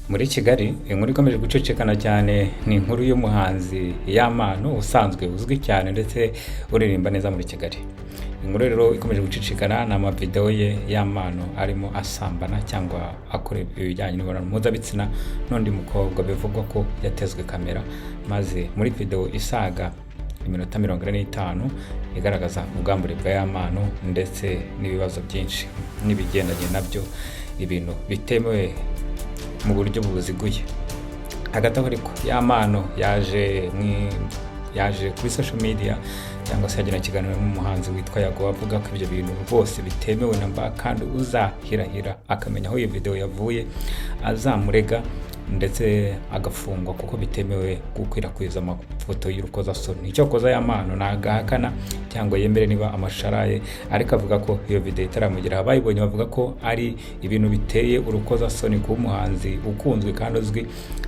Muri Kigali inkuru ikomeje gucicikana cyane ni inkuru y'umuhanzi Yamano usanzwe uzwi cyane ndetse uririmba neza muri Kigali. Inkuru rero ikomeje gucicikana na amavideo ye Yamano arimo asambana cyangwa akora ibijyanye n'imibonano mpuzabitsina n'undi mukobwa bivugwa ko yatezwe kamera, maze muri video isaga iminota 45 igaragaza ubwambure bwa Yamano ndetse n'ibibazo byinshi n'ibigendanye nabyo, ibintu bitemewe mu buryo buziguye. Hagati aho ariko Yamano yaje kuri social media cyangwa se yagira ikiganiro n'umuhanzi witwa Yago avuga ko ibyo bintu bose bitemewe na mba, kandi uzahirahira akamenya aho iyo video yavuye azamurega ndetse agafungwa kuko bitemewe gukwirakwiza amafoto y'urukozasoni. Icyo koza Yamano nagahakana cyangwa yemere niba amasharaye, ariko avuga ko iyo video itaramugera abayibonye bavuga ko ari ibintu biteye urukozasoni ku muhanzi ukunzwe kandi uzwi,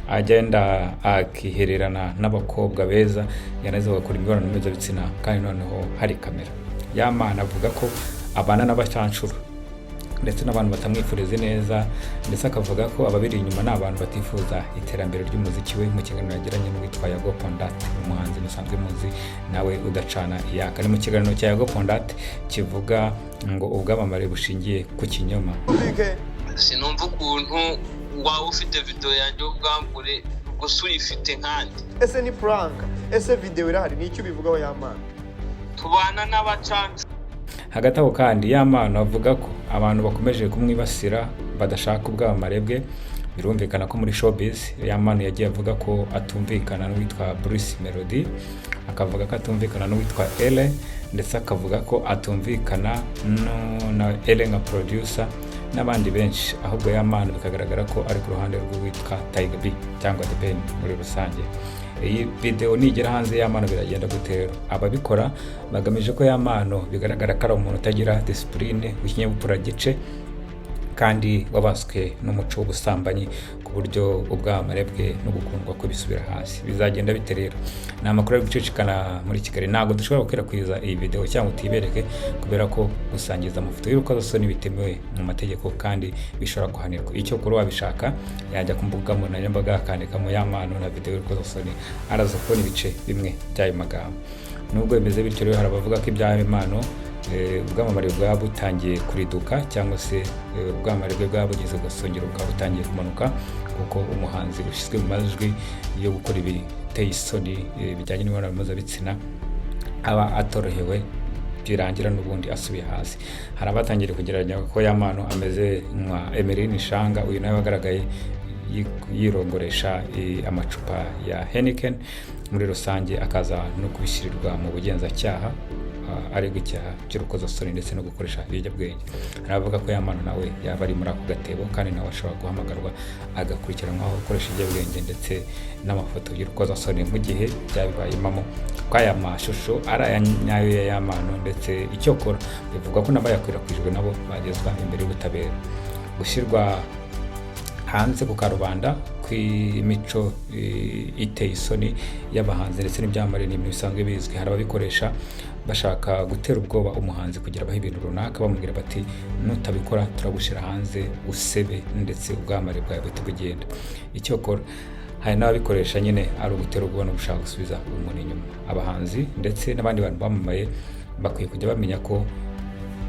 agenda akihererana n'abakobwa beza yaneze gukora imibonano mpuzabitsina kandi noneho hari kamera. Yamano avuga ko abana n'abacancuro ndetse n'abantu batamwifuriza neza, ndetse akavuga ko ababiri inyuma n'abantu batifuza iterambere ry'umuziki we. Mu kiganiro yagiranye n'uwitwa Yago Pondat, umuhanzi musanzwe muzi nawe udacana iyaka. Ni mu kiganiro cya Yago Pondat kivuga ngo ubwamamare bushingiye ku kinyoma. Sinumva ukuntu waba ufite video yanjye ubwambure gusa uyifite nkandi. Ese ni prank? Ese video irahari? Ni icyo bivugaho Yamano? Tubana n'abacancu. Hagati aho kandi Yamano avuga ko abantu bakomeje kumwibasira badashaka ubwamamare bwe. Birumvikana ko muri showbiz Yamano yagiye avuga ko atumvikana n'uwitwa Bruce Melody, akavuga ko atumvikana n'uwitwa Elle, ndetse akavuga ko atumvikana na Elle nka producer n'abandi benshi, ahubwo Yamano bikagaragara ko ari ku ruhande rw'uwitwa Tiger B cyangwa The Ben muri rusange. Iyi video nigera hanze Yamano biragenda gutera ababikora bagamije ko Yamano bigaragara ko ari umuntu utagira discipline, w'ikinyabupfura gice kandi wabaswe n'umuco w'ubusambanyi, ku buryo ubwamamare bwe no gukundwa ko bisubira hasi. Bizagenda biterera. Ni amakuru ari gucicikana muri Kigali. Ntabwo dushobora gukwirakwiza iyi video cyangwa utibereke kubera ko gusangiza amafoto y'urukozasoni bitemewe mu mategeko kandi bishobora guhanirwa. Icyo kuri wabishaka yajya ku mbuga nkoranyambaga akandikamo Yamano na video y'urukozasoni, araza kubona ibice bimwe by'ayo magambo. Nubwo bimeze bityo rero hari abavuga ko ibya Yamano ubwamamare bwa butangiye kuriduka cyangwa se ubwamamare bwe bwabugeze gasongero bwa butangiye kumanuka, kuko umuhanzi ushyizwe mu majwi yo gukora ibiteye isoni bijyanye n'imibonano mpuzabitsina aba atorohewe, birangira n'ubundi asubiye hasi. Hari abatangiye kugereranya ko Yamano ameze nka Emeline Shanga, uyu nawe wagaragaye yirongoresha amacupa ya Heineken muri rusange, akaza no kubishyirirwa mu bugenzacyaha aregwa icyaha cy'urukozasoni ndetse no gukoresha ibiyobyabwenge. Aravuga ko Yamano nawe yaba ari muri ako gatebo kandi nawe ashobora guhamagarwa agakurikiranwaho gukoresha ibiyobyabwenge ndetse n'amafoto y'urukozasoni mu gihe byabibaye impamo ko aya mashusho ari aya nyayo ya Yamano. Ndetse icyo kora bivuga ko n'abayakwirakwijwe nabo bagezwa imbere y'ubutabera. Gushyirwa hanze ku karubanda kw'imico iteye isoni y'abahanzi ndetse n'ibyamamare ni ibintu bisanzwe bizwi. Hari ababikoresha bashaka gutera ubwoba umuhanzi kugira abaho ibintu runaka, bamubwira bati nutabikora turagushyira hanze usebe ndetse ubwamamare bwawe buhite bugenda. Icyo kora hari n'ababikoresha nyine ari ugutera ubwoba no gushaka gusubiza umuntu inyuma. Abahanzi ndetse n'abandi bantu bamamaye bakwiye kujya bamenya ko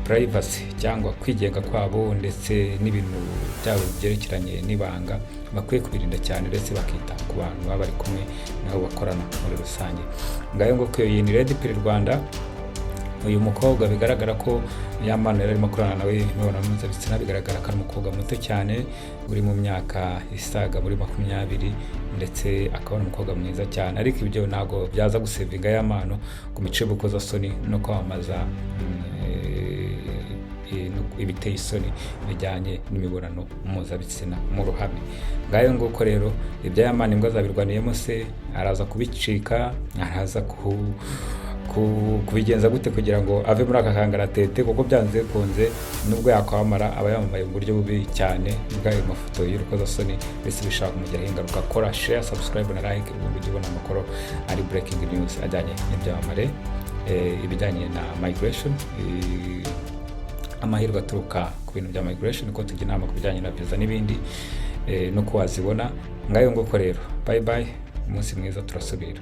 privacy cyangwa kwigenga kwabo ndetse n'ibintu byabo byerekeranye n'ibanga bakwiye kubirinda cyane, ndetse bakita ku bantu baba bari kumwe nabo bakorana muri rusange. Ngayo ngo ko iyi ni Red Pill Rwanda. Uyu mukobwa bigaragara ko Yamano yari arimo akorana nawe imibonano mpuzabitsina, bigaragara ko ari umukobwa muto cyane uri mu myaka isaga muri 20, ndetse akaba ari umukobwa mwiza cyane. Ariko ibyo ntabwo byaza gusevinga Yamano ku mico y'urukozasoni no kwamamaza ibiteye isoni bijyanye n'imibonano mpuzabitsina mu ruhame. Ngayo nguko rero ibya Yamano imbwa zabirwaniyemo se araza kubicika, araza kubigenza gute kugira ngo ave muri aka kangaratete, kuko byanze kunze nubwo yakwamara aba yamamaye mu buryo bubi cyane bw'ayo mafoto y'urukozasoni, ndetse bishaka kumugiraho ingaruka. Kora share, subscribe na like ubundi ujye ubona amakuru ari breaking news ajyanye n'ibyamamare, ibijyanye na migration, amahirwe aturuka ku bintu bya migration, ko tugira inama ku bijyanye na visa n'ibindi. nuko wazibona ngayo nguko rero bye bye umunsi mwiza turasubira